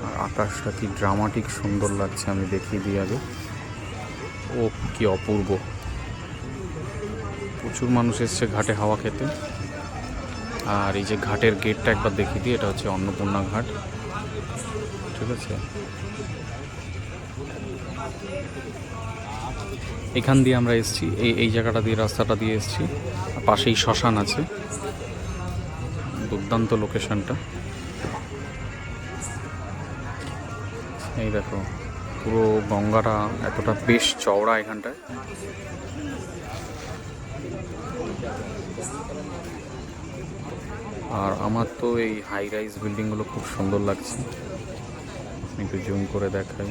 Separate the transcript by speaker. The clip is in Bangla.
Speaker 1: আর আকাশটা কি ড্রামাটিক সুন্দর লাগছে, আমি দেখিয়ে দিই আগে। ও কি অপূর্ব! প্রচুর মানুষ এসছে ঘাটে হাওয়া খেতে। আর এই যে ঘাটের গেটটা একবার দেখিয়ে দিই, এটা হচ্ছে অন্নপূর্ণা ঘাট, ঠিক আছে। এখান দিয়ে আমরা এসছি, এই জায়গাটা দিয়ে, রাস্তাটা দিয়ে এসছি। পাশেই শ্মশান আছে, দুর্দান্ত লোকেশনটা। এই দেখো পুরো গঙ্গাটা এতটা বেশ চওড়া এখানটায়। আর আমার তো এই হাই রাইজ বিল্ডিংগুলো খুব সুন্দর লাগছে, একটু জুম করে দেখাই।